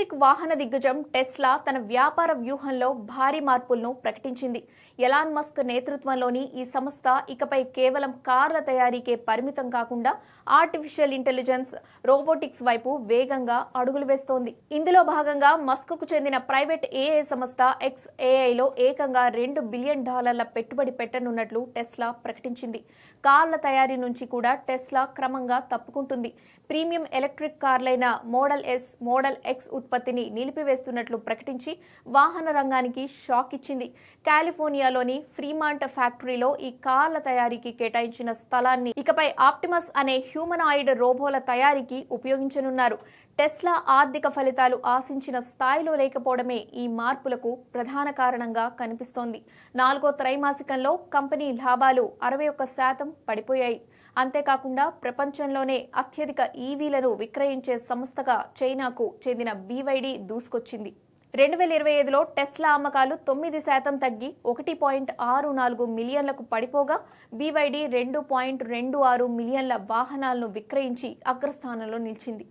Electric వాహన దిగ్గజం Tesla తన వ్యాపార వ్యూహంలో భారీ మార్పులను ప్రకటించింది. ఎలాన్ మస్క్ నేతృత్వంలోని ఈ సంస్థ ఇకపై కేవలం కార్ల తయారీకే పరిమితం కాకుండా ఆర్టిఫిషియల్ ఇంటెలిజెన్స్, రోబోటిక్స్ వైపు వేగంగా అడుగులు వేస్తోంది. ఇందులో భాగంగా మస్క్కు చెందిన ప్రైవేట్ ఏఐ సంస్థ XAIలో ఏకంగా $2 బిలియన్ పెట్టుబడి పెట్టనున్నట్లు టెస్లా ప్రకటించింది. కార్ల తయారీ నుంచి కూడా టెస్లా క్రమంగా తప్పుకుంటుంది. ప్రీమియం ఎలక్ట్రిక్ కార్లైన మోడల్ S, మోడల్ X ఉత్పత్తిని నిలిపివేస్తున్నట్లు ప్రకటించి వాహన రంగానికి షాక్ ఇచ్చింది. కాలిఫోర్నియాలోని ఫ్రీమాంట్ ఫ్యాక్టరీలో ఈ కార్ల తయారీకి కేటాయించిన స్థలాన్ని ఇకపై ఆప్టిమస్ అనే హ్యూమనాయిడ్ రోబోల తయారీకి ఉపయోగించనున్నారు. టెస్లా ఆర్థిక ఫలితాలు ఆశించిన స్థాయిలో లేకపోవడమే ఈ మార్పులకు ప్రధాన కారణంగా కనిపిస్తోంది. 4వ త్రైమాసికంలో కంపెనీ లాభాలు 61% పడిపోయాయి. అంతేకాకుండా ప్రపంచంలోనే అత్యధిక ఈవీలను విక్రయించే సంస్థగా చైనాకు చెందిన BYD దూసుకొచ్చింది. 2025లో టెస్లా అమ్మకాలు 9% తగ్గి 1.64 మిలియన్లకు పడిపోగా BYD 2.26 మిలియన్ల వాహనాలను విక్రయించి అగ్రస్థానంలో నిలిచింది.